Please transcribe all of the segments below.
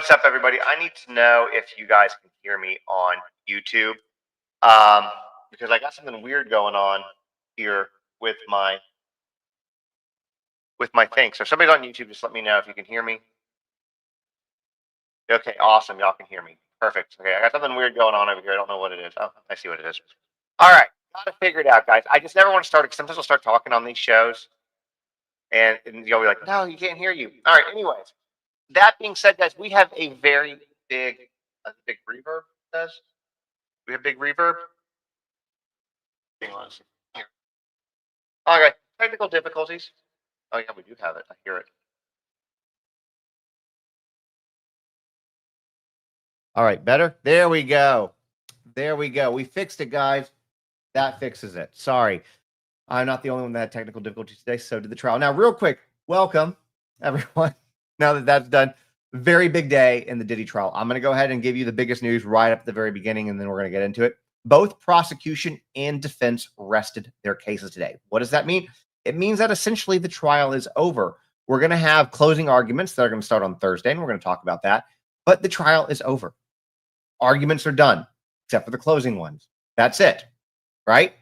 What's up, everybody? I need to know if you guys can hear me on YouTube, because I got something weird going on here with my thing. So if somebody's on YouTube, just let me know if you can hear me. Okay, awesome. Y'all can hear me. Perfect. Okay, I got something weird going on over here. I don't know what it is. Oh, I see what it is. All right, gotta figure it out, guys. I just never want to start it because sometimes I'll start talking on these shows, and you'll be like, "No, you can't hear you." All right. Anyways, that being said, guys, we have a very big reverb. Does we have big reverb? Hang on. Here. Okay, technical difficulties. Oh yeah, we do have it. I hear it. All right, better? There we go. There we go. We fixed it, guys. That fixes it. Sorry. I'm not the only one that had technical difficulties today. So did the trial. Now, real quick, welcome, everyone. Now that that's done, very big day in the Diddy trial. I'm going to go ahead and give you the biggest news right up at the very beginning, and then we're going to get into it. Both prosecution and defense rested their cases today. What does that mean? It means that essentially the trial is over. We're going to have closing arguments that are going to start on Thursday, and we're going to talk about that. But the trial is over. Arguments are done, except for the closing ones. That's it, right?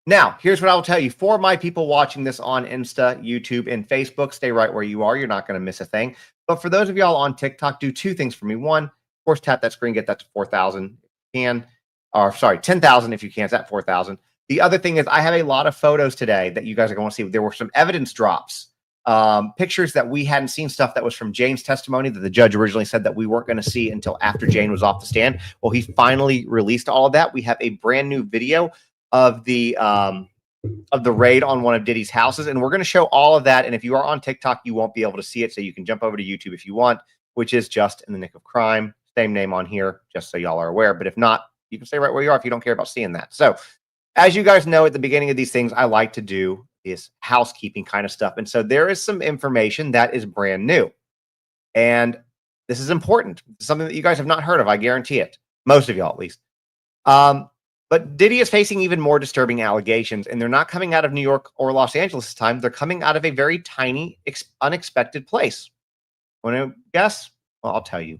Now, here's what I will tell you. For my people watching this on Insta, YouTube, and Facebook, stay right where you are. You're not going to miss a thing. But for those of y'all on TikTok, do two things for me. One, of course, tap that screen, get that to 4,000 if you can. Or, sorry, 10,000 if you can. It's at 4,000. The other thing is I have a lot of photos today that you guys are going to see. There were some evidence drops, pictures that we hadn't seen, stuff that was from Jane's testimony that the judge originally said that we weren't going to see until after Jane was off the stand. Well, he finally released all of that. We have a brand new video of the raid on one of Diddy's houses, and we're going to show all of that. And if you are on TikTok, you won't be able to see it, so you can jump over to YouTube if you want, which is Just in the Nick of Crime. Same name on here, just so y'all are aware. But if not, you can stay right where you are if you don't care about seeing that. So as you guys know, at the beginning of these things, I like to do this housekeeping kind of stuff. And so there is some information that is brand new. And this is important. It's something that you guys have not heard of. I guarantee it. Most of y'all, at least. But Diddy is facing even more disturbing allegations, and they're not coming out of New York or Los Angeles this time. They're coming out of a very tiny, unexpected place. Want to guess? Well, I'll tell you.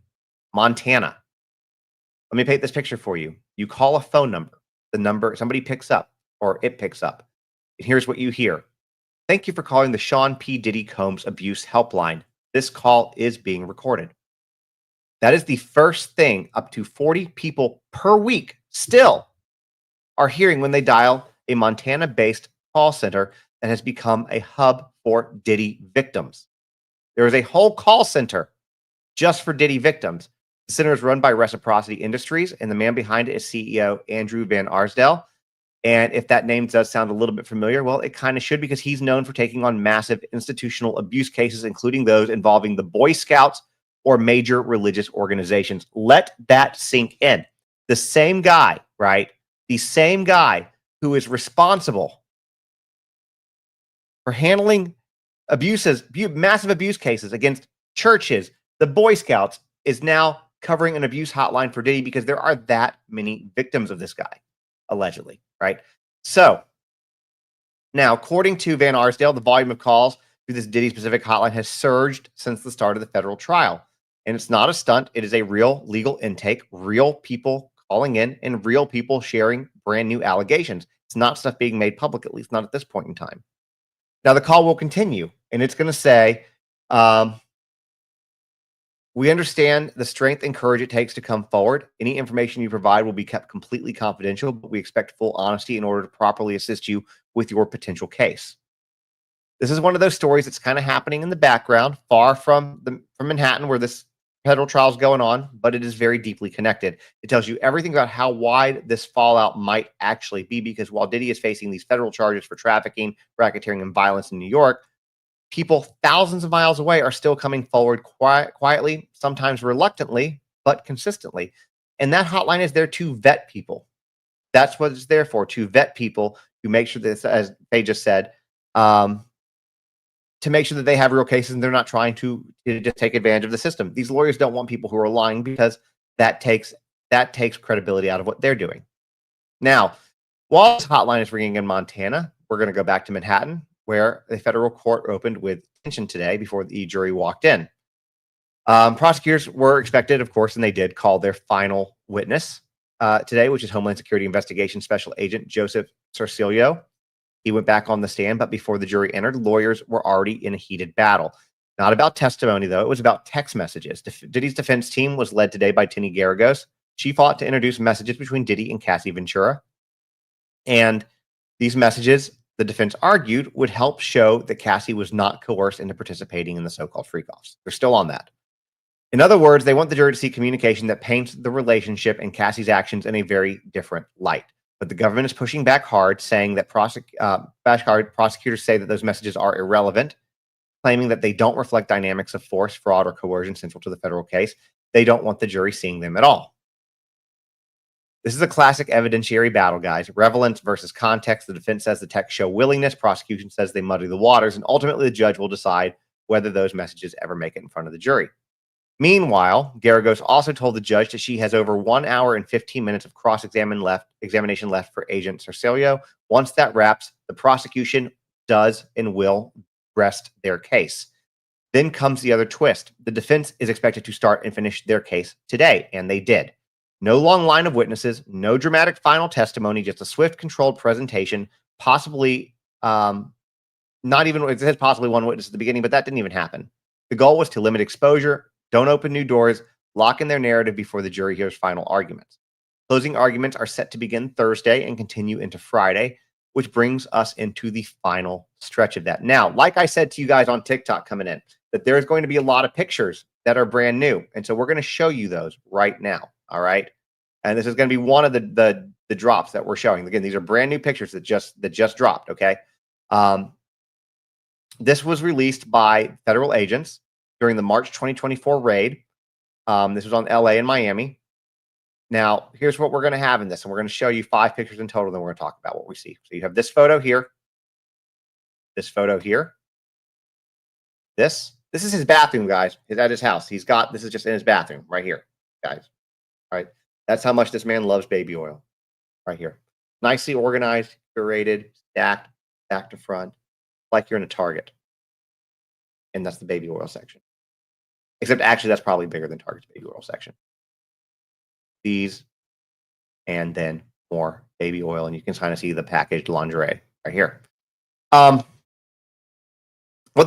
Montana. Let me paint this picture for you. You call a phone number. The number, somebody picks up, or it picks up. And here's what you hear. Thank you for calling the Sean P. Diddy Combs Abuse Helpline. This call is being recorded. That is the first thing up to 40 people per week still are hearing when they dial a Montana-based call center that has become a hub for Diddy victims. There is a whole call center just for Diddy victims. The center is run by Reciprocity Industries, and the man behind it is CEO Andrew Van Arsdale. And if that name does sound a little bit familiar, well, it kind of should, because he's known for taking on massive institutional abuse cases, including those involving the Boy Scouts or major religious organizations. Let that sink in. The same guy, right? The same guy who is responsible for handling massive abuse cases against churches, the Boy Scouts, is now covering an abuse hotline for Diddy because there are that many victims of this guy, allegedly, right? So now, according to Van Arsdale, the volume of calls through this Diddy-specific hotline has surged since the start of the federal trial. And it's not a stunt. It is a real legal intake, real people calling in, and real people sharing brand new allegations. It's not stuff being made public, at least not at this point in time. Now, the call will continue, and it's going to say, we understand the strength and courage it takes to come forward. Any information you provide will be kept completely confidential, but we expect full honesty in order to properly assist you with your potential case. This is one of those stories that's kind of happening in the background, far from Manhattan, where this federal trial is going on, but it is very deeply connected. It tells you everything about how wide this fallout might actually be, because while Diddy is facing these federal charges for trafficking, racketeering, and violence in New York, people thousands of miles away are still coming forward quietly, sometimes reluctantly, but consistently. And that hotline is there to vet people. That's what it's there for, to vet people, to make sure that, as they just said, to make sure that they have real cases and they're not trying to just take advantage of the system. These lawyers don't want people who are lying, because that takes credibility out of what they're doing. Now, while this hotline is ringing in Montana, we're going to go back to Manhattan, where the federal court opened with tension today before the jury walked in. Prosecutors were expected, of course, and they did call their final witness today, which is Homeland Security Investigation Special Agent Joseph Cerciello. He went back on the stand, but before the jury entered, lawyers were already in a heated battle. Not about testimony, though. It was about text messages. Diddy's defense team was led today by Tinny Garagos. She fought to introduce messages between Diddy and Cassie Ventura. And these messages, the defense argued, would help show that Cassie was not coerced into participating in the so-called freak-offs. They're still on that. In other words, they want the jury to see communication that paints the relationship and Cassie's actions in a very different light. But the government is pushing back hard, saying that prosecutors say that those messages are irrelevant, claiming that they don't reflect dynamics of force, fraud, or coercion central to the federal case. They don't want the jury seeing them at all. This is a classic evidentiary battle, guys. Relevance versus context. The defense says the text show willingness. Prosecution says they muddy the waters. And ultimately, the judge will decide whether those messages ever make it in front of the jury. Meanwhile, Garagos also told the judge that she has over 1 hour and 15 minutes of examination left for Agent Cerciello. Once that wraps, the prosecution does and will rest their case. Then comes the other twist. The defense is expected to start and finish their case today, and they did. No long line of witnesses, no dramatic final testimony, just a swift, controlled presentation, possibly not even, it says possibly one witness at the beginning, but that didn't even happen. The goal was to limit exposure, don't open new doors, lock in their narrative before the jury hears final arguments. Closing arguments are set to begin Thursday and continue into Friday, which brings us into the final stretch of that. Now, like I said to you guys on TikTok coming in, that there's going to be a lot of pictures that are brand new. And so we're going to show you those right now. All right. And this is going to be one of the drops that we're showing. Again, these are brand new pictures that just dropped. Okay. This was released by federal agents during the March 2024 raid. This was on LA and Miami. Now, here's what we're going to have in this. And we're going to show you 5 pictures in total. Then we're going to talk about what we see. So you have this photo here. This photo here. This is his bathroom, guys. He's at his house. This is just in his bathroom right here, guys. All right. That's how much this man loves baby oil right here. Nicely organized, curated, stacked, back to front, like you're in a Target. And that's the baby oil section. Except actually, that's probably bigger than Target's baby oil section. These, and then more baby oil. And you can kind of see the packaged lingerie right here. What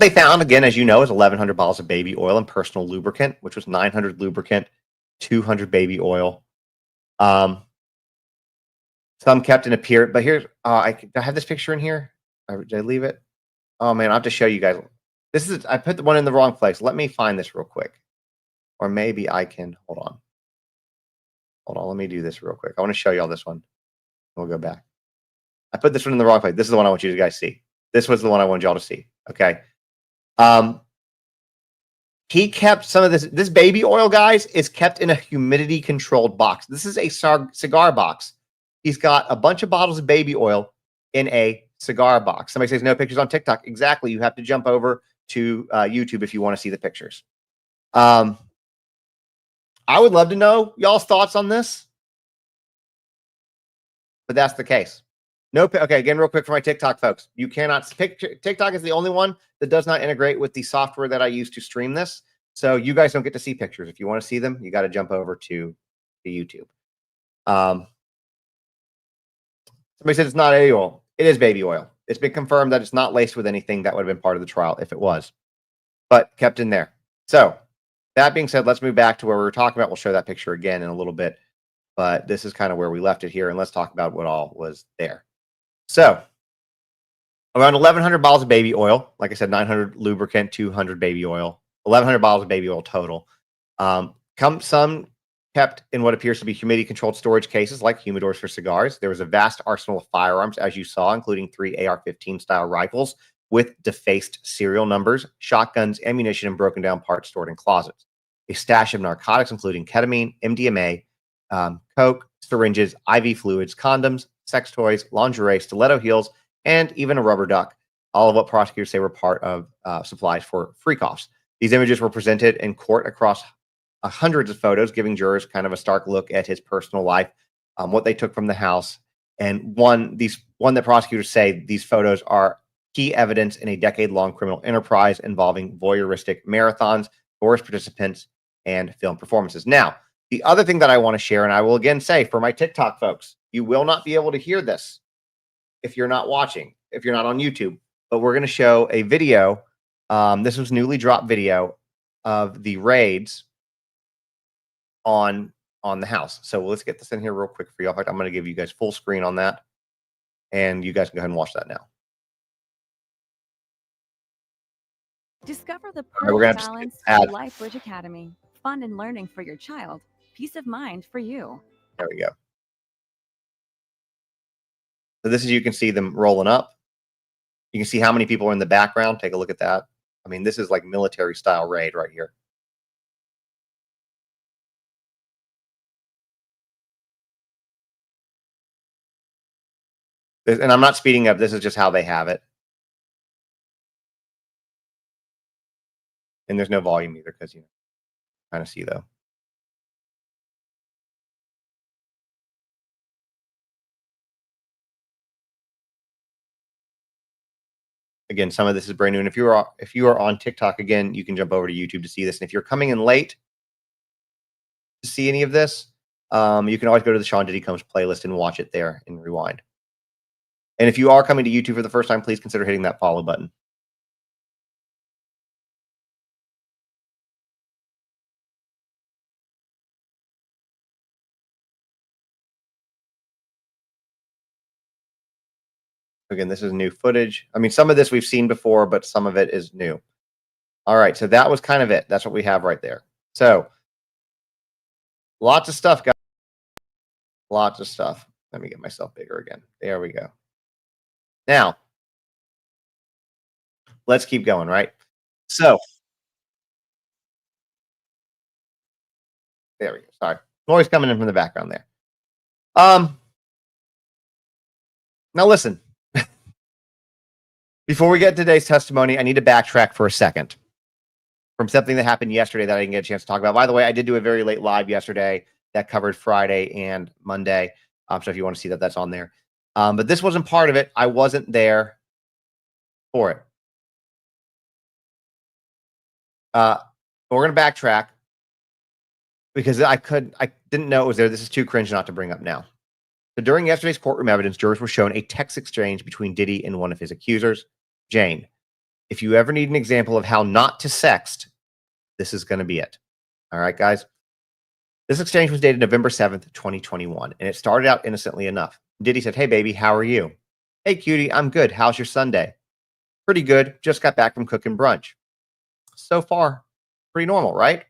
they found, again, as you know, is 1,100 bottles of baby oil and personal lubricant, which was 900 lubricant, 200 baby oil. Some kept in a period, but here's, I have this picture in here. Did I leave it? Oh man, I'll have to show you guys. I put the one in the wrong place. Let me find this real quick. Or maybe I can, hold on. Let me do this real quick. I want to show you all this one. We'll go back. I put this one in the wrong place. This is the one I want you guys to see. This was the one I wanted y'all to see. Okay. He kept some of this baby oil, guys, is kept in a humidity controlled box. This is a cigar box. He's got a bunch of bottles of baby oil in a cigar box. Somebody says no pictures on TikTok. Exactly. You have to jump over to YouTube if you want to see the pictures. I would love to know y'all's thoughts on this, but that's the case. No, okay, again, real quick for my TikTok folks. You cannot, TikTok is the only one that does not integrate with the software that I use to stream this. So you guys don't get to see pictures. If you want to see them, you got to jump over to YouTube. Somebody said it's not baby oil. It is baby oil. It's been confirmed that it's not laced with anything that would have been part of the trial if it was, but kept in there. So that being said, let's move back to where we were talking about. We'll show that picture again in a little bit, but this is kind of where we left it here. And let's talk about what all was there. So around 1,100 bottles of baby oil, like I said, 900 lubricant, 200 baby oil, 1,100 bottles of baby oil total. Some kept in what appears to be humidity-controlled storage cases like humidors for cigars. There was a vast arsenal of firearms, as you saw, including 3 AR-15 style rifles with defaced serial numbers, shotguns, ammunition, and broken down parts stored in closets. A stash of narcotics, including ketamine, MDMA, coke, syringes, IV fluids, condoms, sex toys, lingerie, stiletto heels, and even a rubber duck. All of what prosecutors say were part of supplies for freak-offs. These images were presented in court across hundreds of photos, giving jurors kind of a stark look at his personal life, what they took from the house. And one that prosecutors say these photos are key evidence in a decade-long criminal enterprise involving voyeuristic marathons coerce participants, and film performances. Now, the other thing that I want to share, and I will again say for my TikTok folks, you will not be able to hear this if you're not watching, if you're not on YouTube, but we're going to show a video. This was newly dropped video of the raids on the house. So let's get this in here real quick for you. In fact, I'm going to give you guys full screen on that, and you guys can go ahead and watch that now. Discover the All right, we're gonna perfect have to balance add- for Life Bridge Academy. Fun and learning for your child. Peace of mind for you. There we go. So this is, you can see them rolling up. You can see how many people are in the background. Take a look at that. I mean, this is like military style raid right here. And I'm not speeding up. This is just how they have it. And there's no volume either because, you know, kind of see though. Again, some of this is brand new. And if you are on TikTok, again, you can jump over to YouTube to see this. And if you're coming in late to see any of this, you can always go to the Sean Diddy Combs playlist and watch it there and rewind. And if you are coming to YouTube for the first time, please consider hitting that follow button. Again, this is new footage. I mean, some of this we've seen before, but some of it is new. All right, so that was kind of it. That's what we have right there. So lots of stuff, guys. Lots of stuff. Let me get myself bigger again. There we go. Now, let's keep going, right? So, there we go. Sorry. Noise coming in from the background there. Now listen. Before we get to today's testimony, I need to backtrack for a second from something that happened yesterday that I didn't get a chance to talk about. By the way, I did do a very late live yesterday that covered Friday and Monday. So if you want to see that, that's on there. But this wasn't part of it. I wasn't there for it. But we're going to backtrack because I didn't know it was there. This is too cringe not to bring up now. So during yesterday's courtroom evidence, jurors were shown a text exchange between Diddy and one of his accusers, Jane. If you ever need an example of how not to sext, this is going to be it. All right, guys. This exchange was dated November 7th, 2021, and it started out innocently enough. Diddy said, "Hey, baby, how are you?" "Hey, cutie, I'm good. How's your Sunday?" "Pretty good. Just got back from cooking brunch." So far, pretty normal, right?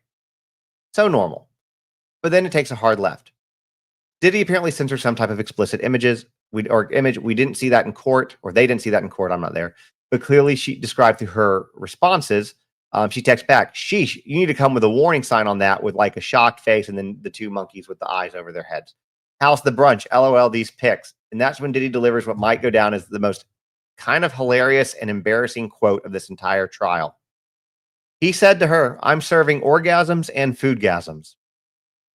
So normal. But then it takes a hard left. Diddy apparently censored some type of explicit image. We didn't see that in court, or they didn't see that in court. I'm not there. But clearly she described through her responses, she texts back, "Sheesh, you need to come with a warning sign on that," with like a shocked face and then the two monkeys with the eyes over their heads. "How's the brunch? LOL, these pics." And that's when Diddy delivers what might go down as the most kind of hilarious and embarrassing quote of this entire trial. He said to her, "I'm serving orgasms and foodgasms."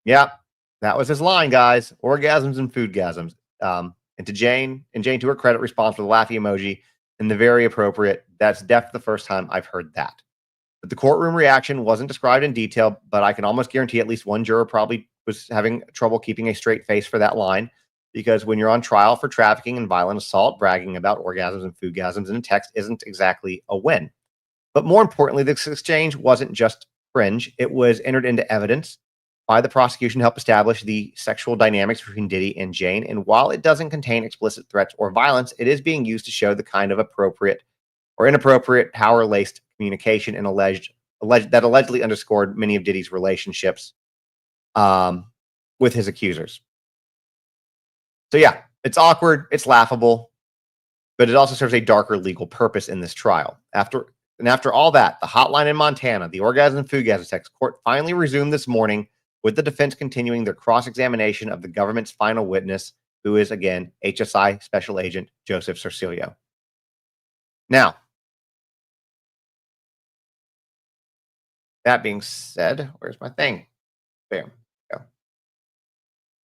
Yep, that was his line, guys. Orgasms and foodgasms. And Jane, to her credit, responds with a laughy emoji and the very appropriate, "That's definitely the first time I've heard that." But the courtroom reaction wasn't described in detail, but I can almost guarantee at least one juror probably was having trouble keeping a straight face for that line, because when you're on trial for trafficking and violent assault, bragging about orgasms and foodgasms in a text isn't exactly a win. But more importantly, this exchange wasn't just cringe. It was entered into evidence by the prosecution to help establish the sexual dynamics between Diddy and Jane. And while it doesn't contain explicit threats or violence, it is being used to show the kind of appropriate or inappropriate power-laced communication and that allegedly underscored many of Diddy's relationships with his accusers. So yeah, it's awkward, it's laughable, but it also serves a darker legal purpose in this trial. After all that, the hotline in Montana, the orgasm and foodgasm text court finally resumed this morning, with the defense continuing their cross-examination of the government's final witness, who is, again, HSI Special Agent Joseph Cerciello. Now, that being said, where's my thing? There we go.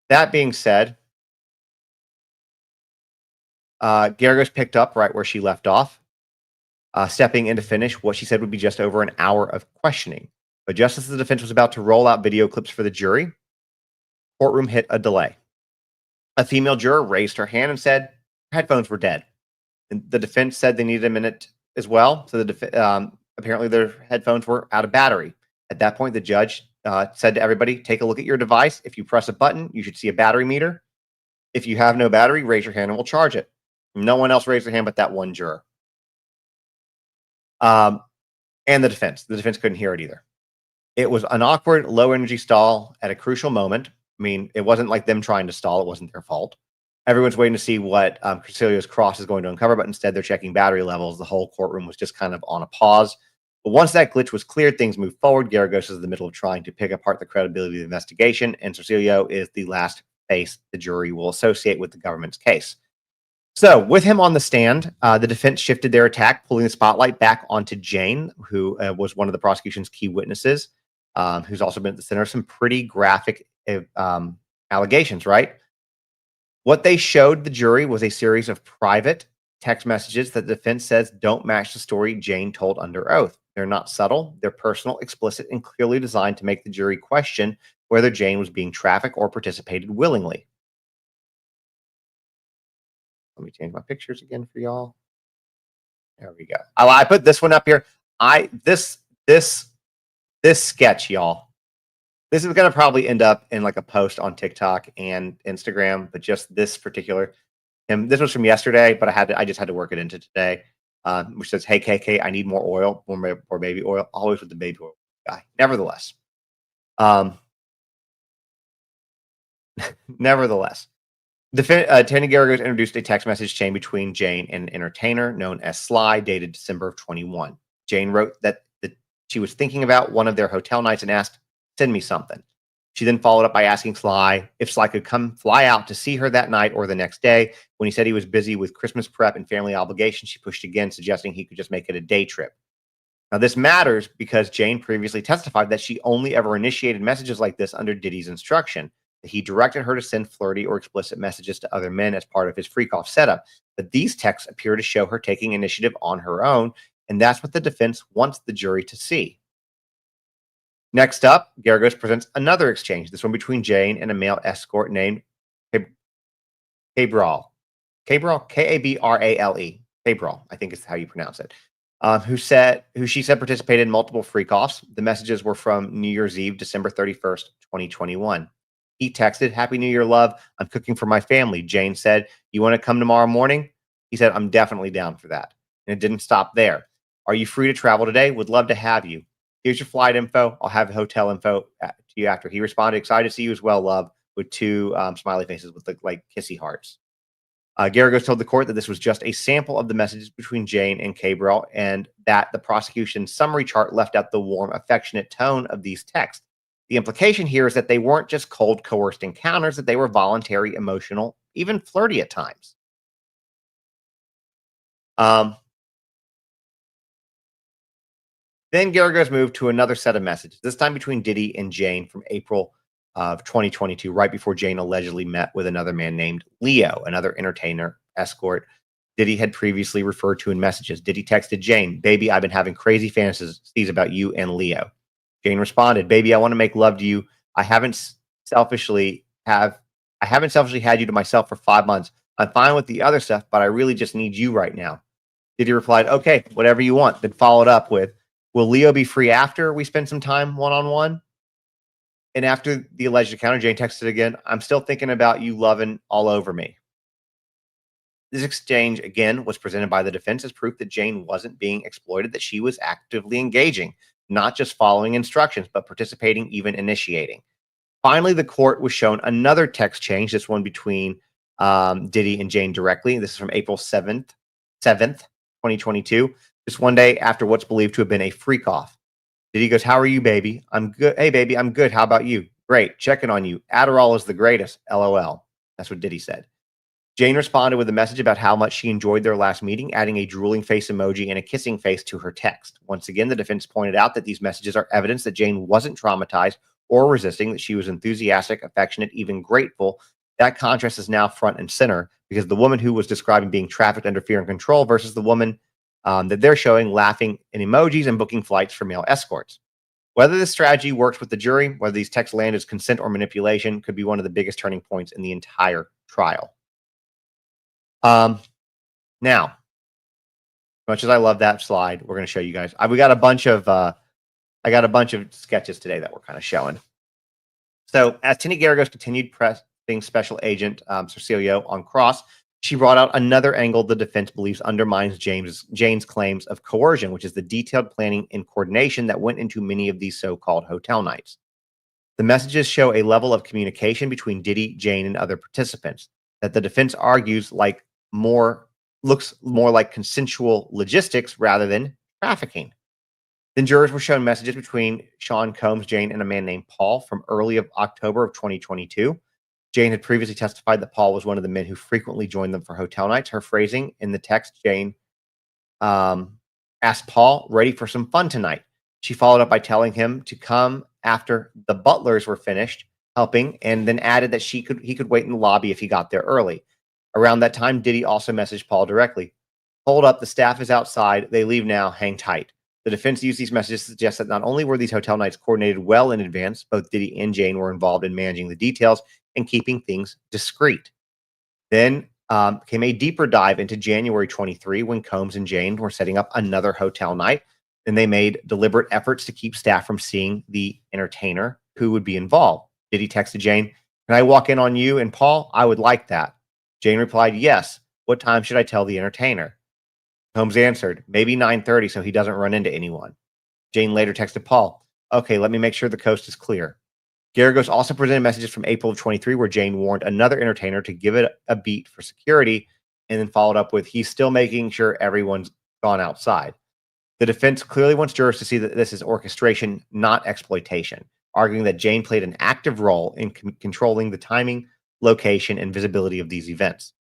That being said, Garagos picked up right where she left off, stepping in to finish what she said would be just over an hour of questioning. But just as the defense was about to roll out video clips for the jury, courtroom hit a delay. A female juror raised her hand and said her headphones were dead. And the defense said they needed a minute as well. So apparently their headphones were out of battery. At that point, the judge said to everybody, take a look at your device. If you press a button, you should see a battery meter. If you have no battery, raise your hand and we'll charge it. No one else raised their hand but that one juror. And the defense. The defense couldn't hear it either. It was an awkward, low-energy stall at a crucial moment. I mean, it wasn't like them trying to stall. It wasn't their fault. Everyone's waiting to see what Cerciello's cross is going to uncover, but instead they're checking battery levels. The whole courtroom was just kind of on a pause. But once that glitch was cleared, things moved forward. Garagos is in the middle of trying to pick apart the credibility of the investigation, and Cerciello is the last face the jury will associate with the government's case. So with him on the stand, the defense shifted their attack, pulling the spotlight back onto Jane, who was one of the prosecution's key witnesses, who's also been at the center of some pretty graphic allegations, right? What they showed the jury was a series of private text messages that the defense says don't match the story Jane told under oath. They're not subtle, they're personal, explicit, and clearly designed to make the jury question whether Jane was being trafficked or participated willingly. Let me change my pictures again for y'all. There we go. I put this one up here. This sketch, y'all. This is going to probably end up in like a post on TikTok and Instagram, but just this particular, this was from yesterday, but I just had to work it into today, which says, "Hey KK, I need more oil, more baby oil." Always with the baby oil guy. Nevertheless, Tanya Garagos introduced a text message chain between Jane and an entertainer known as Sly, dated December of 21. Jane wrote that she was thinking about one of their hotel nights and asked, "Send me something." She then followed up by asking Sly if Sly could come fly out to see her that night or the next day. When he said he was busy with Christmas prep and family obligations, she pushed again, suggesting he could just make it a day trip. Now, this matters because Jane previously testified that she only ever initiated messages like this under Diddy's instruction. He directed her to send flirty or explicit messages to other men as part of his freak-off setup. But these texts appear to show her taking initiative on her own, and that's what the defense wants the jury to see. Next up, Garagos presents another exchange, this one between Jane and a male escort named Cabral. K-A-B-R-A-L-E. Cabral, I think is how you pronounce it. Who she said participated in multiple freak-offs. The messages were from New Year's Eve, December 31st, 2021. He texted, "Happy New Year, love. I'm cooking for my family." Jane said, "You want to come tomorrow morning?" He said, "I'm definitely down for that." And it didn't stop there. "Are you free to travel today? Would love to have you. Here's your flight info. I'll have hotel info to you after." He responded, "Excited to see you as well, love," with two smiley faces with like kissy hearts. Garagos told the court that this was just a sample of the messages between Jane and Cabral, and that the prosecution's summary chart left out the warm, affectionate tone of these texts. The implication here is that they weren't just cold, coerced encounters, that they were voluntary, emotional, even flirty at times. Then Garagos moved to another set of messages, this time between Diddy and Jane from April of 2022, right before Jane allegedly met with another man named Leo, another entertainer escort Diddy had previously referred to in messages. Diddy texted Jane, "Baby, I've been having crazy fantasies about you and Leo." Jane responded, "Baby, I want to make love to you. I haven't selfishly had you to myself for 5 months. I'm fine with the other stuff, but I really just need you right now." Diddy replied, "Okay, whatever you want." Then followed up with, "Will Leo be free after we spend some time one-on-one?" And after the alleged encounter, Jane texted again, "I'm still thinking about you loving all over me." This exchange, again, was presented by the defense as proof that Jane wasn't being exploited, that she was actively engaging, not just following instructions, but participating, even initiating. Finally, the court was shown another text change, this one between Diddy and Jane directly. This is from April 7th, 2022, just one day after what's believed to have been a freak-off. Diddy goes, "How are you, baby?" "I'm good. Hey, baby, I'm good. How about you?" "Great. Checking on you. Adderall is the greatest. LOL." That's what Diddy said. Jane responded with a message about how much she enjoyed their last meeting, adding a drooling face emoji and a kissing face to her text. Once again, the defense pointed out that these messages are evidence that Jane wasn't traumatized or resisting, that she was enthusiastic, affectionate, even grateful. That contrast is now front and center because the woman who was describing being trafficked under fear and control versus the woman that they're showing laughing in emojis and booking flights for male escorts. Whether this strategy works with the jury, whether these texts land as consent or manipulation, could be one of the biggest turning points in the entire trial. Now, much as I love that slide, we're going to show you guys. I got a bunch of sketches today that we're kind of showing. So as Tinny Garagos continued pressing Special Agent Cerciello on cross, she brought out another angle the defense believes undermines Jane's claims of coercion, which is the detailed planning and coordination that went into many of these so-called hotel nights. The messages show a level of communication between Diddy, Jane, and other participants that the defense argues looks more like consensual logistics rather than trafficking. Then jurors were shown messages between Sean Combs, Jane, and a man named Paul from early October of 2022. Jane had previously testified that Paul was one of the men who frequently joined them for hotel nights. Her phrasing in the text, Jane asked Paul, ready for some fun tonight. She followed up by telling him to come after the butlers were finished helping, and then added that he could wait in the lobby if he got there early. Around that time, Diddy also messaged Paul directly. Hold up, the staff is outside. They leave now. Hang tight. The defense used these messages to suggest that not only were these hotel nights coordinated well in advance, both Diddy and Jane were involved in managing the details and keeping things discreet. Then came a deeper dive into January 23 when Combs and Jane were setting up another hotel night, and they made deliberate efforts to keep staff from seeing the entertainer who would be involved. Diddy texted Jane, "Can I walk in on you and Paul? I would like that." Jane replied, "Yes. What time should I tell the entertainer?" Combs answered, "Maybe 9:30 so he doesn't run into anyone." Jane later texted Paul, "Okay, let me make sure the coast is clear." Garagos also presented messages from April of 23 where Jane warned another entertainer to give it a beat for security, and then followed up with, "He's still making sure everyone's gone outside." The defense clearly wants jurors to see that this is orchestration, not exploitation, arguing that Jane played an active role in controlling the timing, location, and visibility of these events.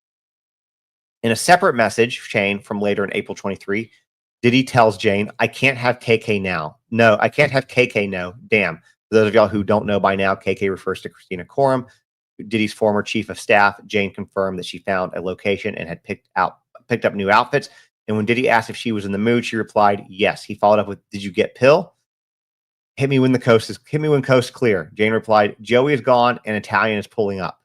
In a separate message chain from later in April 23, Diddy tells Jane, "I can't have KK now. No, I can't have KK no. Damn." For those of y'all who don't know by now, KK refers to Christina Coram, Diddy's former chief of staff. Jane confirmed that she found a location and had picked up new outfits. And when Diddy asked if she was in the mood, she replied, "Yes." He followed up with, "Did you get pill? Hit me when coast clear." Jane replied, "Joey is gone and Italian is pulling up."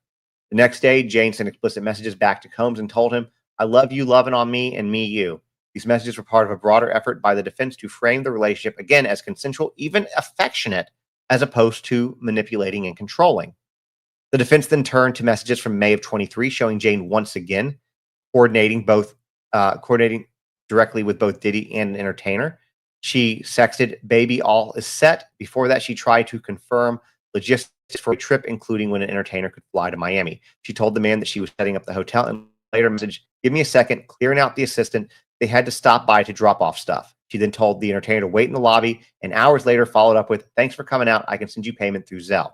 The next day, Jane sent explicit messages back to Combs and told him, "I love you loving on me and me you." These messages were part of a broader effort by the defense to frame the relationship again as consensual, even affectionate, as opposed to manipulating and controlling. The defense then turned to messages from May of 23 showing Jane once again coordinating directly with both Diddy and an entertainer. She sexted, "Baby, all is set." Before that, she tried to confirm logistics for a trip, including when an entertainer could fly to Miami. She told the man that she was setting up the hotel and later message, "Give me a second, clearing out the assistant. They had to stop by to drop off stuff." She then told the entertainer to wait in the lobby, and hours later followed up with, "Thanks for coming out. I can send you payment through Zelle."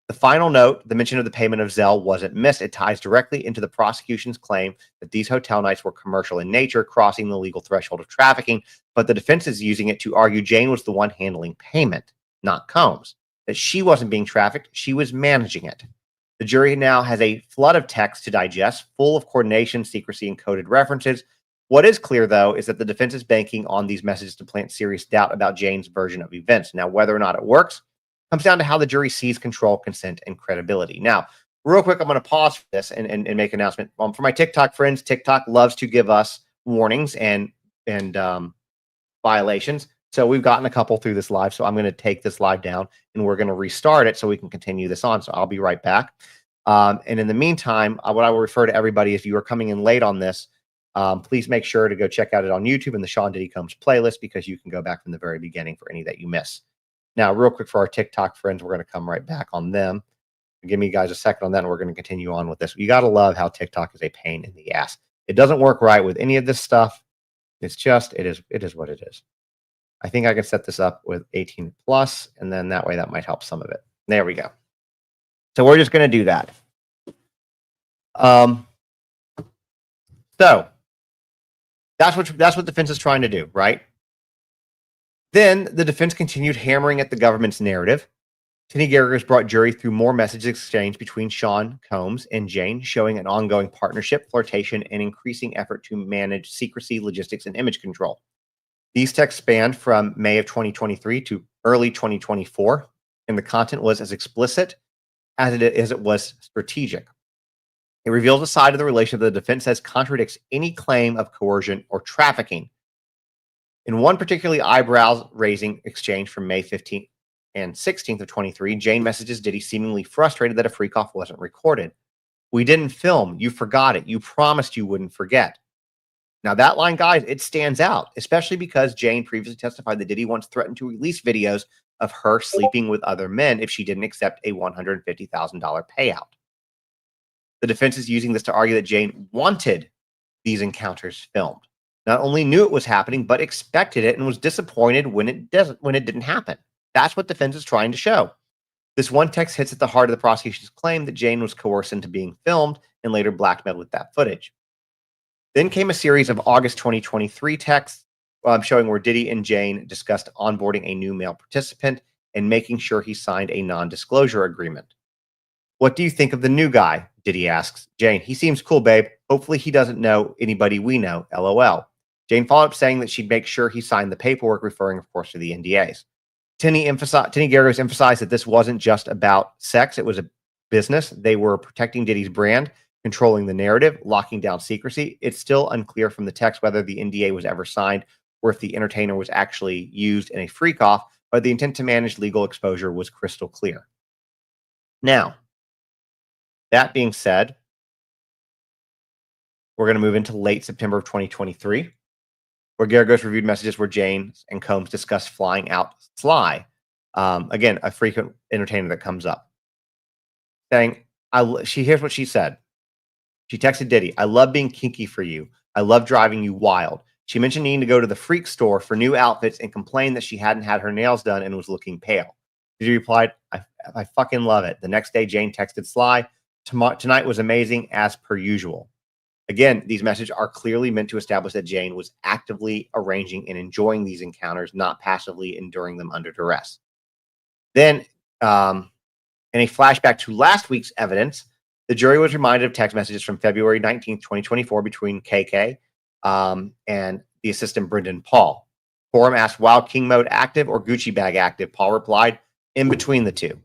The final note, the mention of the payment of Zelle wasn't missed. It ties directly into the prosecution's claim that these hotel nights were commercial in nature, crossing the legal threshold of trafficking, but the defense is using it to argue Jane was the one handling payment, not Combs. That she wasn't being trafficked, she was managing it. The jury now has a flood of text to digest, full of coordination, secrecy, and coded references. What is clear, though, is that the defense is banking on these messages to plant serious doubt about Jane's version of events. Now, whether or not it works comes down to how the jury sees control, consent, and credibility. Now, real quick, I'm going to pause for this and make an announcement. For my TikTok friends, TikTok loves to give us warnings and violations. So we've gotten a couple through this live. So I'm going to take this live down and we're going to restart it so we can continue this on. So I'll be right back. And in the meantime, what I will refer to everybody, if you are coming in late on this, please make sure to go check out it on YouTube in the Sean Diddy Combs playlist, because you can go back from the very beginning for any that you miss. Now, real quick for our TikTok friends, we're going to come right back on them. Give me guys a second on that, and we're going to continue on with this. You got to love how TikTok is a pain in the ass. It doesn't work right with any of this stuff. It's just, it is what it is. I think I can set this up with 18 plus, and then that way that might help some of it. There we go. So we're just going to do that. So that's what defense is trying to do, right? Then the defense continued hammering at the government's narrative. Tinny Garagos brought jury through more messages exchanged between Sean Combs and Jane, showing an ongoing partnership, flirtation, and increasing effort to manage secrecy, logistics, and image control. These texts spanned from May of 2023 to early 2024, and the content was as explicit as it was strategic. It reveals a side of the relationship that the defense says contradicts any claim of coercion or trafficking. In one particularly eyebrow-raising exchange from May 15th and 16th of 23, Jane messages Diddy seemingly frustrated that a freak-off wasn't recorded. "We didn't film. You forgot it. You promised you wouldn't forget." Now, that line, guys, it stands out, especially because Jane previously testified that Diddy once threatened to release videos of her sleeping with other men if she didn't accept a $150,000 payout. The defense is using this to argue that Jane wanted these encounters filmed, not only knew it was happening, but expected it and was disappointed when it didn't happen. That's what defense is trying to show. This one text hits at the heart of the prosecution's claim that Jane was coerced into being filmed and later blackmailed with that footage. Then came a series of August 2023 texts showing where Diddy and Jane discussed onboarding a new male participant and making sure he signed a non-disclosure agreement. "What do you think of the new guy?" Diddy asks Jane. "He seems cool, babe. Hopefully he doesn't know anybody we know, LOL." Jane followed up saying that she'd make sure he signed the paperwork, referring, of course, to the NDAs. Tinny Garagos emphasized that this wasn't just about sex. It was a business. They were protecting Diddy's brand, controlling the narrative, locking down secrecy. It's still unclear from the text whether the NDA was ever signed or if the entertainer was actually used in a freak-off, but the intent to manage legal exposure was crystal clear. Now, that being said, we're going to move into late September of 2023, where Garagos reviewed messages where Jane and Combs discussed flying out Sly. Again, a frequent entertainer that comes up. Saying, here's what she said. She texted Diddy, "I love being kinky for you. I love driving you wild." She mentioned needing to go to the freak store for new outfits and complained that she hadn't had her nails done and was looking pale. Diddy replied, I fucking love it." The next day, Jane texted Sly, "Tonight was amazing as per usual." Again, these messages are clearly meant to establish that Jane was actively arranging and enjoying these encounters, not passively enduring them under duress. Then, in a flashback to last week's evidence, the jury was reminded of text messages from February 19th, 2024 between KK and the assistant Brendan Paul. Courtroom asked, "Wild King mode active or Gucci bag active?" Paul replied, "In between the two."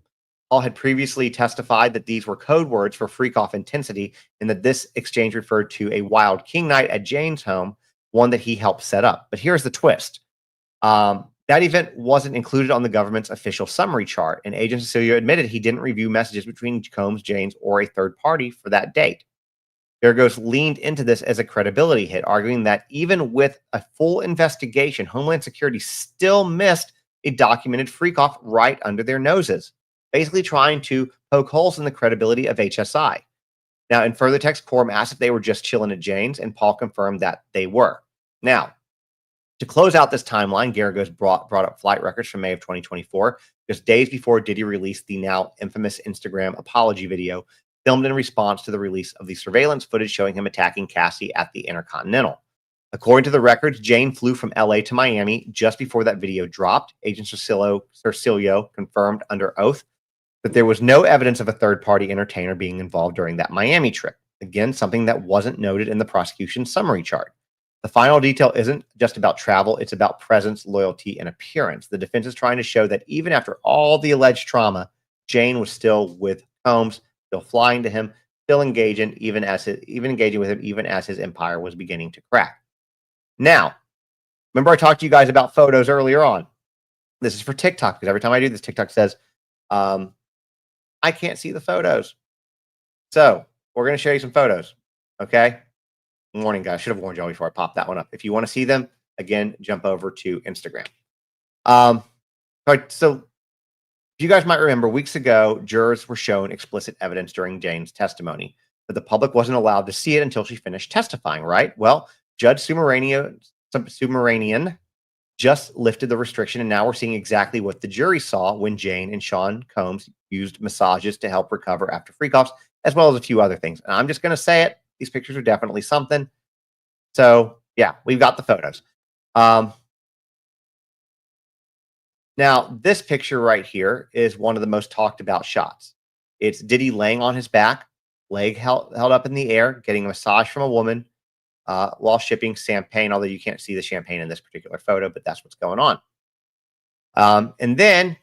Paul had previously testified that these were code words for freak-off intensity and that this exchange referred to a Wild King night at Jane's home, one that he helped set up. But here's the twist. That event wasn't included on the government's official summary chart, and Agent Cerciello admitted he didn't review messages between Combs, Jane's, or a third party for that date. Garagos leaned into this as a credibility hit, arguing that even with a full investigation, Homeland Security still missed a documented freak-off right under their noses, basically trying to poke holes in the credibility of HSI. Now, in further text, Courtroom asked if they were just chilling at Jane's, and Paul confirmed that they were. Now, to close out this timeline, Garagos brought up flight records from May of 2024, just days before Diddy released the now infamous Instagram apology video, filmed in response to the release of the surveillance footage showing him attacking Cassie at the Intercontinental. According to the records, Jane flew from LA to Miami just before that video dropped. Agent Cerciello confirmed under oath that there was no evidence of a third-party entertainer being involved during that Miami trip. Again, something that wasn't noted in the prosecution summary chart. The final detail isn't just about travel, it's about presence, loyalty, and appearance. The defense is trying to show that even after all the alleged trauma, Jane was still with Combs, still flying to him, still engaging with him, even as his empire was beginning to crack. Now, remember I talked to you guys about photos earlier on. This is for TikTok, because every time I do this, TikTok says, I can't see the photos. So we're going to show you some photos. Okay. Warning, guys. Should have warned y'all before I popped that one up. If you want to see them, again, jump over to Instagram. So you guys might remember weeks ago, jurors were shown explicit evidence during Jane's testimony, but the public wasn't allowed to see it until she finished testifying, right? Well, Judge Subramanian just lifted the restriction, and now we're seeing exactly what the jury saw when Jane and Sean Combs used massages to help recover after freak-offs, as well as a few other things. And I'm just going to say it. These pictures are definitely something. So, yeah, we've got the photos. Now, this picture right here is one of the most talked about shots. It's Diddy laying on his back, leg held up in the air, getting a massage from a woman while shipping champagne, although you can't see the champagne in this particular photo, but that's what's going on. And then,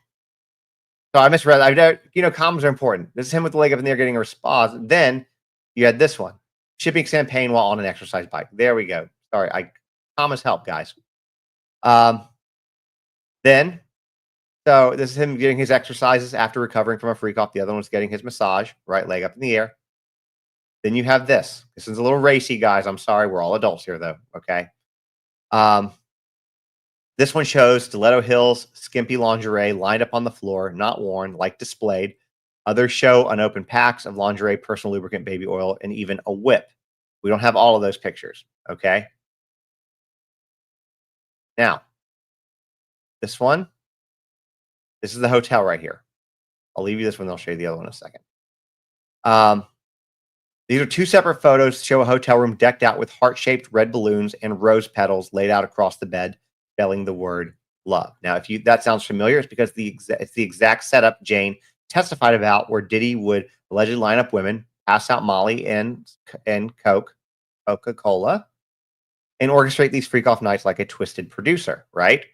so I misread. Commas are important. This is him with the leg up in the air getting a response. Then you had this one, shipping champagne while on an exercise bike. There we go. Sorry, commas help, guys. Then, so this is him getting his exercises after recovering from a freak off. The other one's getting his massage, right leg up in the air. Then you have this. This is a little racy, guys. I'm sorry. We're all adults here, though. Okay. This one shows stiletto heels, skimpy lingerie lined up on the floor, not worn, like displayed. Others show unopened packs of lingerie, personal lubricant, baby oil, and even a whip. We don't have all of those pictures. Okay. Now, this one, this is the hotel right here. I'll leave you this one. I'll show you the other one in a second. These are two separate photos. Show a hotel room decked out with heart-shaped red balloons and rose petals laid out across the bed, spelling the word love. Now, if that sounds familiar, it's because it's the exact setup Jane testified about, where Diddy would allegedly line up women, pass out Molly and Coca-Cola, and orchestrate these freak-off nights like a twisted producer, right?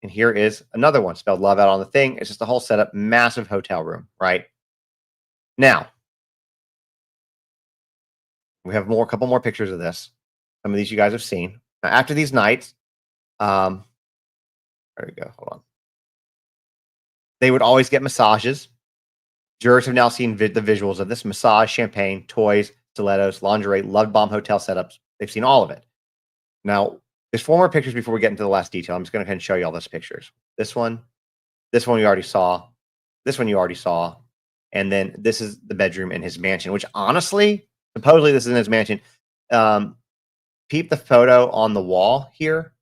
And here is another one, spelled love out on the thing. It's just a whole setup, massive hotel room, right? Now, we have a couple more pictures of this. Some of these you guys have seen. Now, after these nights, there we go. Hold on. They would always get massages. Jurors have now seen the visuals of this: massage, champagne, toys, stilettos, lingerie, love bomb hotel setups. They've seen all of it. Now, there's 4 more pictures before we get into the last detail. I'm just going to show you all those pictures. This one you already saw. This one you already saw. And then this is the bedroom in his mansion, which honestly, supposedly this is in his mansion. Peep the photo on the wall here.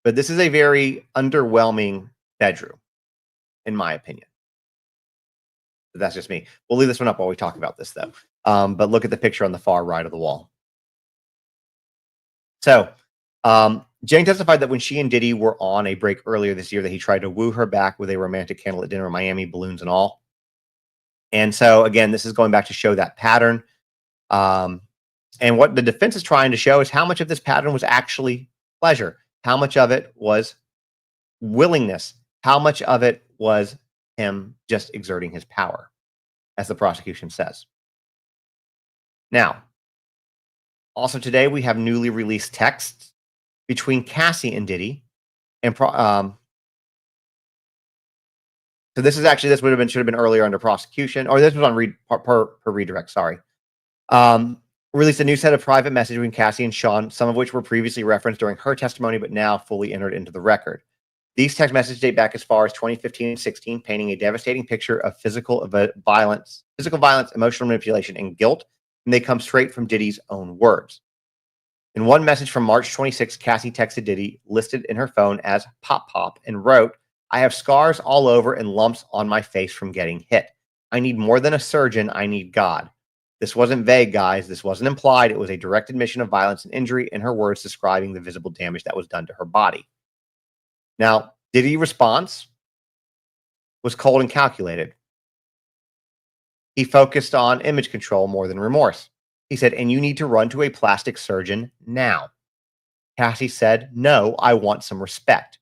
But this is a very underwhelming bedroom, in my opinion. But that's just me. We'll leave this one up while we talk about this, though. But look at the picture on the far right of the wall. So, Jane testified that when she and Diddy were on a break earlier this year, that he tried to woo her back with a romantic candlelit dinner in Miami, balloons and all. And so, again, this is going back to show that pattern. And what the defense is trying to show is how much of this pattern was actually pleasure, how much of it was willingness, how much of it was him just exerting his power, as the prosecution says. Now, also today, we have newly released texts between Cassie and Diddy. And so this should have been earlier under prosecution, or this was on per redirect, sorry. Released a new set of private messages between Cassie and Sean, some of which were previously referenced during her testimony, but now fully entered into the record. These text messages date back as far as 2015 and 16, painting a devastating picture of physical violence, emotional manipulation, and guilt, and they come straight from Diddy's own words. In one message from March 26, Cassie texted Diddy, listed in her phone as Pop Pop, and wrote, "I have scars all over and lumps on my face from getting hit. I need more than a surgeon. I need God." This wasn't vague, guys. This wasn't implied. It was a direct admission of violence and injury, in her words, describing the visible damage that was done to her body. Now, Diddy's response was cold and calculated. He focused on image control more than remorse. He said, "And you need to run to a plastic surgeon now." Cassie said, "No, I want some respect."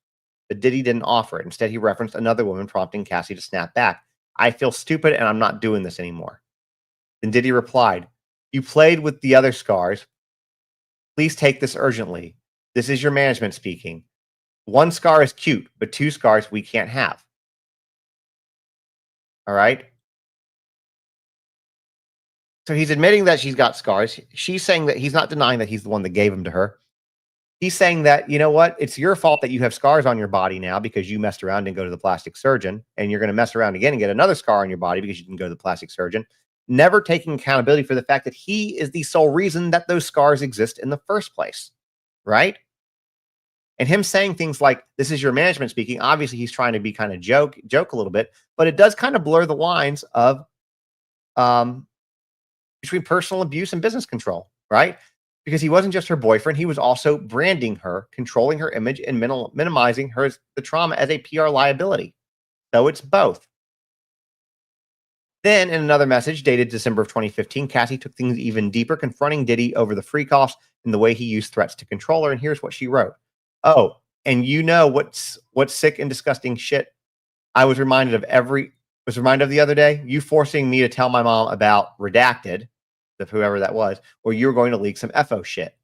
But Diddy didn't offer it. Instead, he referenced another woman, prompting Cassie to snap back. "I feel stupid and I'm not doing this anymore." Then Diddy replied, "You played with the other scars. Please take this urgently. This is your management speaking. One scar is cute, but 2 scars we can't have." All right. So he's admitting that she's got scars. She's saying that he's not denying that he's the one that gave them to her. He's saying that, you know what? It's your fault that you have scars on your body now because you messed around and go to the plastic surgeon, and you're going to mess around again and get another scar on your body because you didn't go to the plastic surgeon. Never taking accountability for the fact that he is the sole reason that those scars exist in the first place, right? And him saying things like, "This is your management speaking," obviously he's trying to be kind of joke a little bit, but it does kind of blur the lines of between personal abuse and business control, right? Because he wasn't just her boyfriend, he was also branding her, controlling her image, and minimizing the trauma as a PR liability. So it's both. Then, in another message dated December of 2015, Cassie took things even deeper, confronting Diddy over the freak-offs and the way he used threats to control her. And here's what she wrote. "Oh, And you know what's sick and disgusting shit I was reminded of the other day? You forcing me to tell my mom about redacted, of whoever that was, or you were going to leak some FO shit.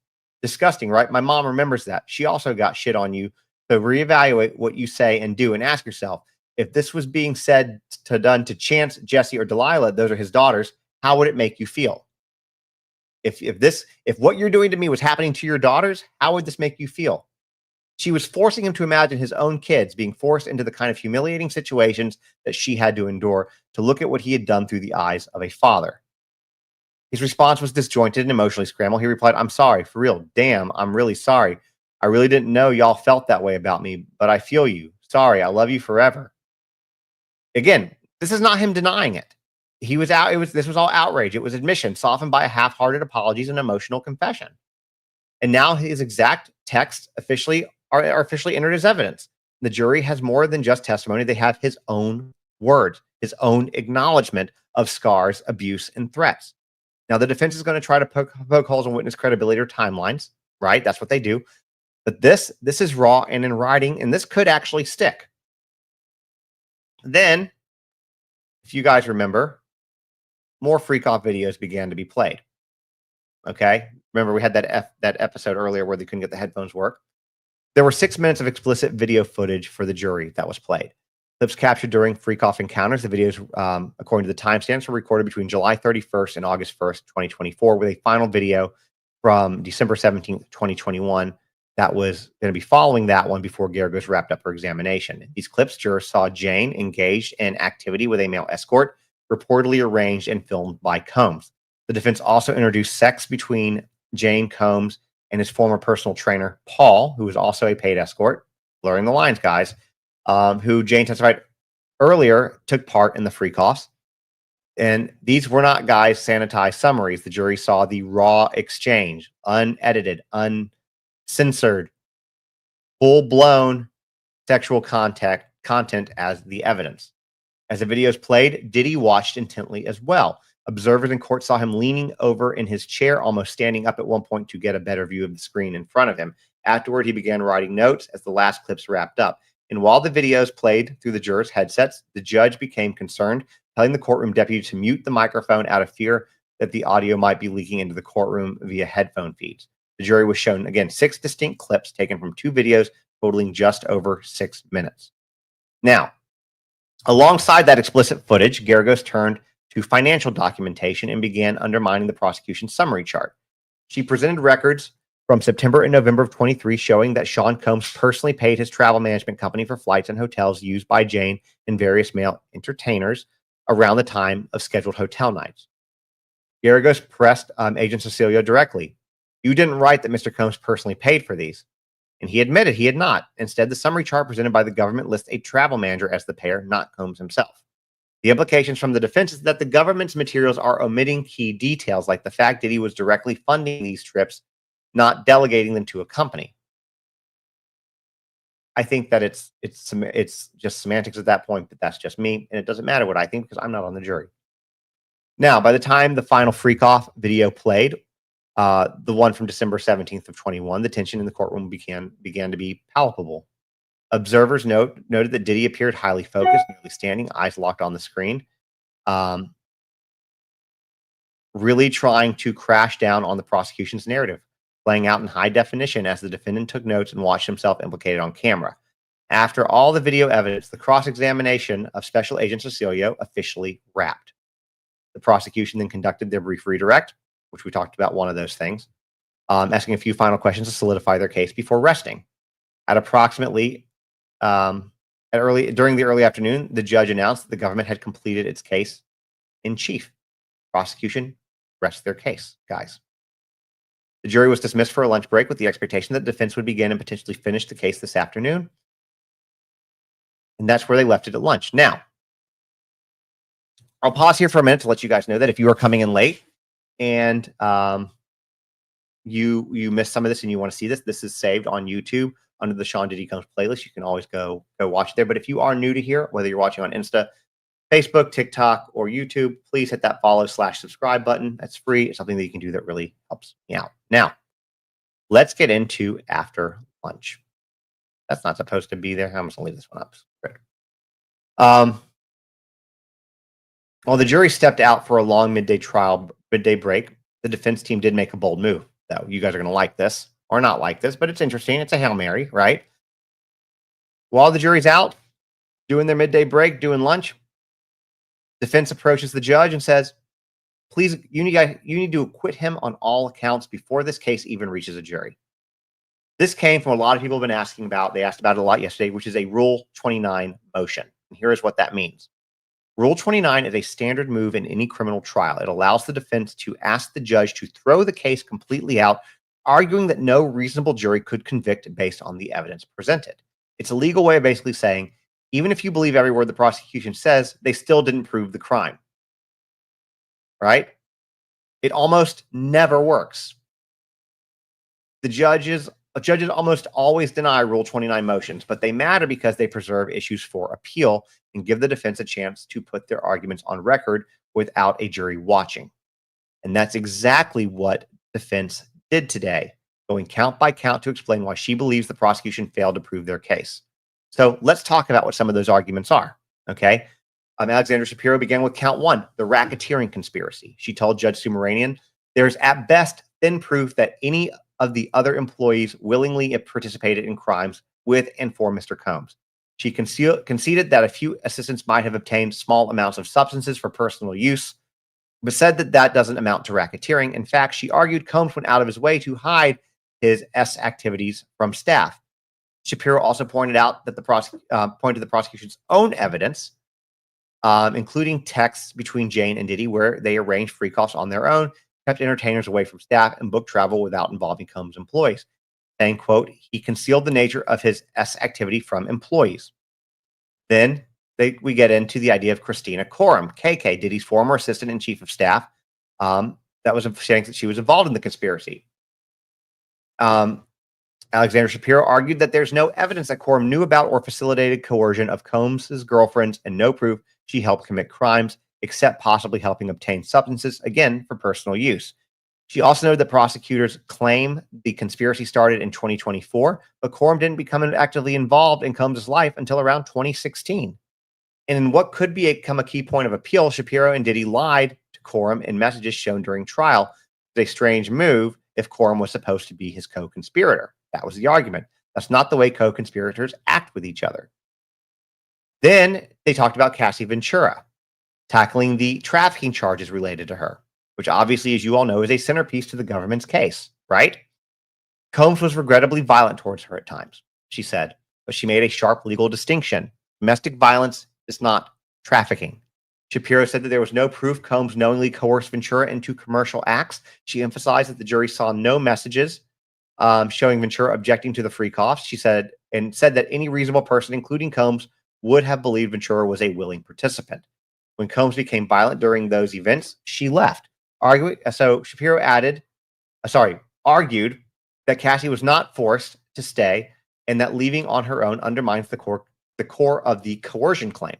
Disgusting, right? My mom remembers that. She also got shit on you. So reevaluate what you say and do and ask yourself, if this was being said done to Chance, Jesse, or Delilah, those are his daughters, how would it make you feel? If what you're doing to me was happening to your daughters, how would this make you feel? She was forcing him to imagine his own kids being forced into the kind of humiliating situations that she had to endure, to look at what he had done through the eyes of a father. His response was disjointed and emotionally scrambled. He replied, "I'm sorry, for real. Damn, I'm really sorry. I really didn't know y'all felt that way about me, but I feel you. Sorry, I love you forever." Again, this is not him denying it. He was out. This was all outrage. It was admission, softened by a half-hearted apologies and emotional confession. And now his exact text are officially entered as evidence. The jury has more than just testimony. They have his own words, his own acknowledgement of scars, abuse, and threats. Now, the defense is going to try to poke holes in witness credibility or timelines, right? That's what they do. But this is raw and in writing, and this could actually stick. Then, if you guys remember, more freak off videos began to be played. Okay? Remember, we had that episode earlier where they couldn't get the headphones work. There were 6 minutes of explicit video footage for the jury that was played. Clips captured during freak-off encounters. The videos, according to the timestamps, were recorded between July 31st and August 1st, 2024, with a final video from December 17th, 2021, that was going to be following that one before Geragos wrapped up her examination. In these clips, jurors saw Jane engaged in activity with a male escort, reportedly arranged and filmed by Combs. The defense also introduced sex between Jane Combs and his former personal trainer, Paul, who was also a paid escort, blurring the lines, guys, who Jane testified earlier took part in the freak-offs. And these were not, guys, sanitized summaries. The jury saw the raw exchange, unedited, uncensored, full-blown sexual content as the evidence. As the videos played, Diddy watched intently as well. Observers in court saw him leaning over in his chair, almost standing up at one point to get a better view of the screen in front of him. Afterward, he began writing notes as the last clips wrapped up. And while the videos played through the jurors' headsets, the judge became concerned, telling the courtroom deputy to mute the microphone out of fear that the audio might be leaking into the courtroom via headphone feeds. The jury was shown, again, 6 distinct clips taken from 2 videos, totaling just over 6 minutes. Now, alongside that explicit footage, Geragos turned to financial documentation and began undermining the prosecution's summary chart. She presented records from September and November of 23 showing that Sean Combs personally paid his travel management company for flights and hotels used by Jane and various male entertainers around the time of scheduled hotel nights. Geragos pressed Agent Cerciello directly. "You didn't write that Mr. Combs personally paid for these." And he admitted he had not. Instead, the summary chart presented by the government lists a travel manager as the payer, not Combs himself. The implications from the defense is that the government's materials are omitting key details, like the fact that he was directly funding these trips, not delegating them to a company. I think that it's just semantics at that point, but that's just me, and it doesn't matter what I think because I'm not on the jury. Now, by the time the final freak-off video played, the one from December 17th of 21, the tension in the courtroom began to be palpable. Observers noted that Diddy appeared highly focused, nearly standing, eyes locked on the screen, really trying to crash down on the prosecution's narrative, playing out in high definition as the defendant took notes and watched himself implicated on camera. After all the video evidence, the cross-examination of Special Agent Cerciello officially wrapped. The prosecution then conducted their brief redirect, which we talked about one of those things, asking a few final questions to solidify their case before resting. At approximately during the early afternoon, the judge announced that the government had completed its case in chief. Prosecution rests their case, guys. The jury was dismissed for a lunch break with the expectation that the defense would begin and potentially finish the case this afternoon. And that's where they left it at lunch. Now, I'll pause here for a minute to let you guys know that if you are coming in late and you missed some of this and you want to see this, this is saved on YouTube under the Sean Diddy Combs playlist. You can always go watch it there. But if you are new to here, whether you're watching on Insta, Facebook, TikTok, or YouTube, please hit that follow/subscribe button. That's free. It's something that you can do that really helps me out. Now, let's get into after lunch. That's not supposed to be there. I'm just going to leave this one up. While the jury stepped out for a long midday break, the defense team did make a bold move, though. You guys are going to like this or not like this, but it's interesting. It's a Hail Mary, right? While the jury's out doing their midday break, doing lunch, defense approaches the judge and says, please, you need to acquit him on all accounts before this case even reaches a jury. This came from a lot of people have been asking about. They asked about it a lot yesterday, which is a Rule 29 motion. And here is what that means. Rule 29 is a standard move in any criminal trial. It allows the defense to ask the judge to throw the case completely out, arguing that no reasonable jury could convict based on the evidence presented. It's a legal way of basically saying, even if you believe every word the prosecution says, they still didn't prove the crime. Right? It almost never works. Judges almost always deny Rule 29 motions, but they matter because they preserve issues for appeal and give the defense a chance to put their arguments on record without a jury watching. And that's exactly what defense did today, going count by count to explain why she believes the prosecution failed to prove their case. So let's talk about what some of those arguments are. Okay. Alexandra Shapiro began with count 1, the racketeering conspiracy. She told Judge Subramanian, there's at best thin proof that any of the other employees willingly participated in crimes with and for Mr. Combs. She conceded that a few assistants might have obtained small amounts of substances for personal use, but said that that doesn't amount to racketeering. In fact, she argued Combs went out of his way to hide his activities from staff. Shapiro also pointed out that the prosecution's own evidence, including texts between Jane and Diddy, where they arranged free calls on their own, kept entertainers away from staff, and booked travel without involving Combs' employees, saying, quote, he concealed the nature of his activity from employees. Then we get into the idea of Christina Courtroom, KK, Diddy's former assistant and chief of staff, that was saying that she was involved in the conspiracy. Alexandra Shapiro argued that there's no evidence that Courtroom knew about or facilitated coercion of Combs' girlfriends and no proof she helped commit crimes, except possibly helping obtain substances, again, for personal use. She also noted that prosecutors claim the conspiracy started in 2024, but Courtroom didn't become actively involved in Combs' life until around 2016. And in what could become a key point of appeal, Shapiro and Diddy lied to Courtroom in messages shown during trial. It's a strange move if Courtroom was supposed to be his co-conspirator. That was the argument. That's not the way co-conspirators act with each other. Then they talked about Cassie Ventura, tackling the trafficking charges related to her, which obviously, as you all know, is a centerpiece to the government's case, right? Combs was regrettably violent towards her at times, she said, but she made a sharp legal distinction. Domestic violence is not trafficking. Shapiro said that there was no proof Combs knowingly coerced Ventura into commercial acts. She emphasized that the jury saw no messages showing Ventura objecting to the free costs. She said that any reasonable person, including Combs, would have believed Ventura was a willing participant. When Combs became violent during those events, she left. So Shapiro argued that Cassie was not forced to stay and that leaving on her own undermines the core of the coercion claim.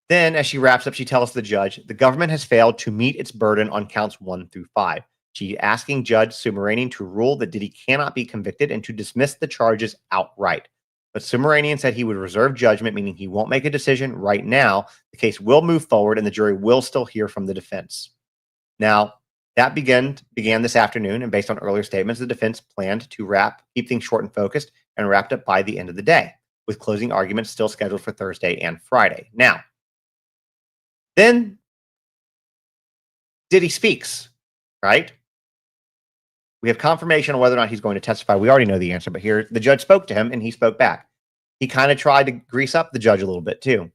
Then, as she wraps up, she tells the judge, the government has failed to meet its burden on counts 1 through 5. She's asking Judge Subramanian to rule that Diddy cannot be convicted and to dismiss the charges outright. But Subramanian said he would reserve judgment, meaning he won't make a decision right now. The case will move forward and the jury will still hear from the defense. Now, that began this afternoon, and based on earlier statements, the defense planned to keep things short and focused and wrapped up by the end of the day, with closing arguments still scheduled for Thursday and Friday. Now, then Diddy speaks, right? We have confirmation on whether or not he's going to testify. We already know the answer, but here the judge spoke to him and he spoke back. He kind of tried to grease up the judge a little bit too.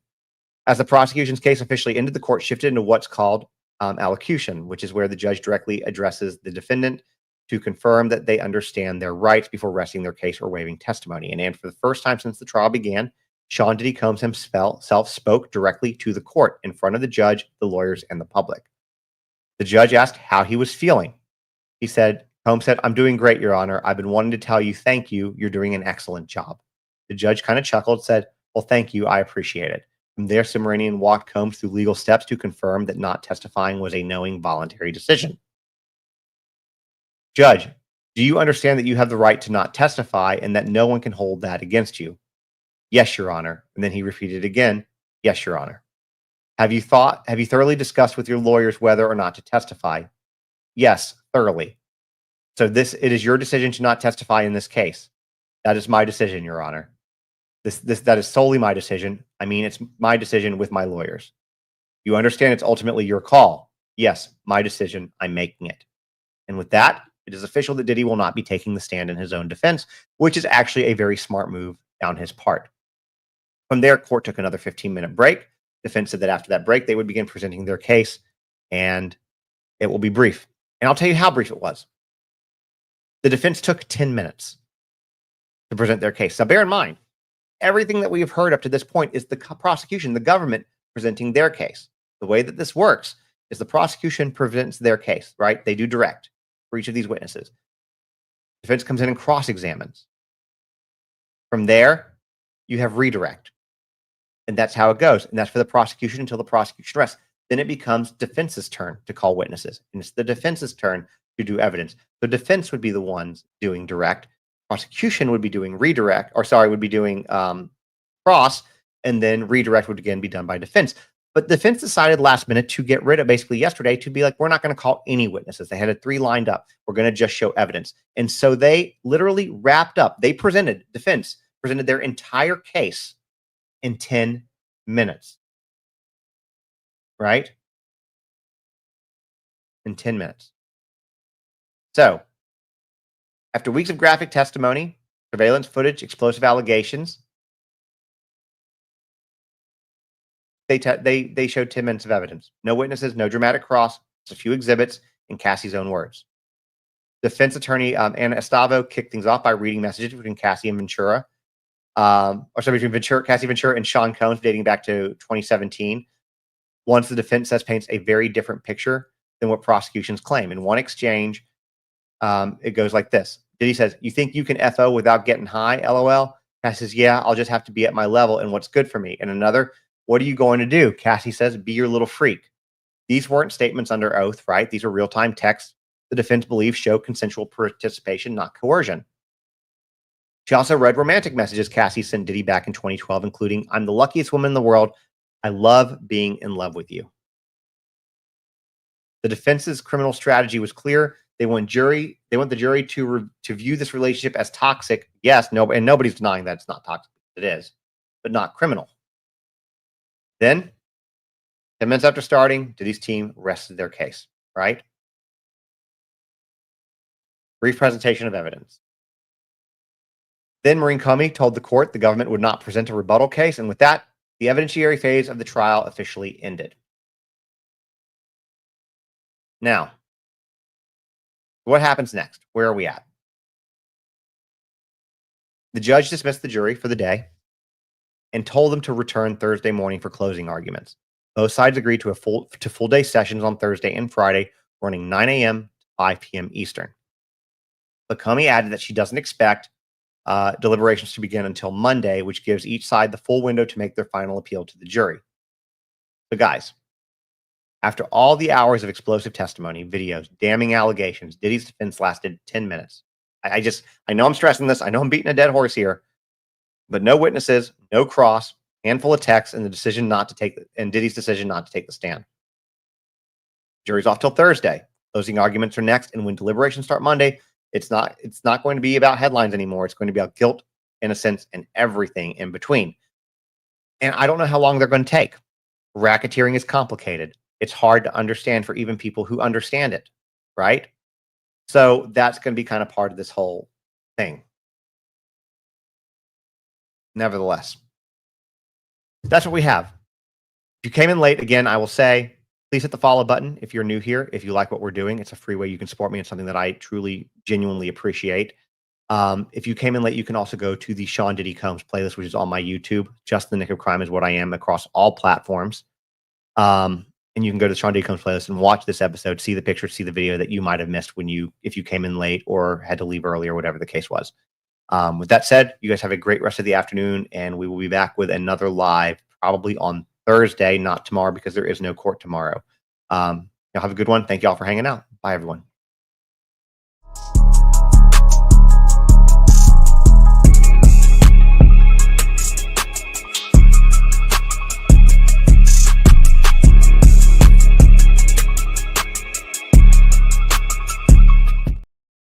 As the prosecution's case officially ended, the court shifted into what's called allocution, which is where the judge directly addresses the defendant to confirm that they understand their rights before resting their case or waiving testimony. And for the first time since the trial began, Sean Diddy Combs himself spoke directly to the court in front of the judge, the lawyers, and the public. The judge asked how he was feeling. Combs said, I'm doing great, Your Honor. I've been wanting to tell you thank you. You're doing an excellent job. The judge kind of chuckled, said, well, thank you. I appreciate it. From there, Subramanian walked Combs through legal steps to confirm that not testifying was a knowing, voluntary decision. Judge, Do you understand that you have the right to not testify and that no one can hold that against you? Yes, Your Honor. And then he repeated again, yes, Your Honor. Have you thoroughly discussed with your lawyers whether or not to testify? Yes, thoroughly. So it is your decision to not testify in this case. That is my decision, Your Honor. That is solely my decision. I mean, it's my decision with my lawyers. You understand it's ultimately your call. Yes, my decision. I'm making it. And with that, it is official that Diddy will not be taking the stand in his own defense, which is actually a very smart move on his part. From there, court took another 15-minute break. Defense said that after that break, they would begin presenting their case, and it will be brief. And I'll tell you how brief it was. The defense took 10 minutes to present their case. Now, bear in mind, everything that we have heard up to this point is the prosecution, the government, presenting their case. The way that this works is the prosecution presents their case, right? They do direct for each of these witnesses. Defense comes in and cross-examines. From there, you have redirect. And that's how it goes. And that's for the prosecution until the prosecution rests. Then it becomes defense's turn to call witnesses. And it's the defense's turn to do evidence. So defense would be the ones doing direct. Prosecution would be doing would be doing cross. And then redirect would again be done by defense. But defense decided last minute to get rid of, basically yesterday, to be like, we're not going to call any witnesses. They had 3 lined up. We're going to just show evidence. And so they literally wrapped up. Defense presented their entire case in 10 minutes. Right? In 10 minutes. So, after weeks of graphic testimony, surveillance footage, explosive allegations, they showed 10 minutes of evidence. No witnesses, no dramatic cross, just a few exhibits in Cassie's own words. Defense attorney Anna Estavo kicked things off by reading messages between Cassie and Ventura. Between Cassie Ventura and Sean Combs dating back to 2017. Once the defense says paints a very different picture than what prosecutions claim. In one exchange, it goes like this. Diddy says, "You think you can FO without getting high, LOL?" Cassie says, "Yeah, I'll just have to be at my level and what's good for me." And another, "What are you going to do?" Cassie says, "Be your little freak." These weren't statements under oath, right? These are real-time texts the defense believes show consensual participation, not coercion. She also read romantic messages Cassie sent Diddy back in 2012, including, "I'm the luckiest woman in the world. I love being in love with you." The defense's criminal strategy was clear. They want the jury to view this relationship as toxic. Yes, no, and nobody's denying that it's not toxic. It is, but not criminal. Then, 10 minutes after starting, Diddy's team rested their case, right? Brief presentation of evidence. Then Maureen Comey told the court the government would not present a rebuttal case, and with that, the evidentiary phase of the trial officially ended. Now, what happens next? Where are we at? The judge dismissed the jury for the day and told them to return Thursday morning for closing arguments. Both sides agreed to full day sessions on Thursday and Friday, running 9 a.m. to 5 p.m. Eastern. But Comey added that she doesn't expect deliberations to begin until Monday, which gives each side the full window to make their final appeal to the jury. So guys, after all the hours of explosive testimony, videos, damning allegations, Diddy's defense lasted 10 minutes. I know I'm stressing this. I know I'm beating a dead horse here, but no witnesses, no cross, handful of texts, and Diddy's decision not to take the stand. Jury's off till Thursday. Closing arguments are next, and when deliberations start Monday, it's not going to be about headlines anymore. It's going to be about guilt, innocence, and everything in between. And I don't know how long they're going to take. Racketeering is complicated. It's hard to understand for even people who understand it, right? So that's going to be kind of part of this whole thing. Nevertheless, that's what we have. If you came in late, again, I will say, please hit the follow button if you're new here. If you like what we're doing, it's a free way you can support me. It's something that I truly, genuinely appreciate. If you came in late, you can also go to the Sean Diddy Combs playlist, which is on my YouTube. Just the Nick of Crime is what I am across all platforms. And you can go to the Sean Diddy Combs playlist and watch this episode, see the picture, see the video that you might have missed if you came in late or had to leave early or whatever the case was. With that said, you guys have a great rest of the afternoon, and we will be back with another live probably on Thursday, not tomorrow, because there is no court tomorrow. Y'all have a good one. Thank you all for hanging out. Bye, everyone.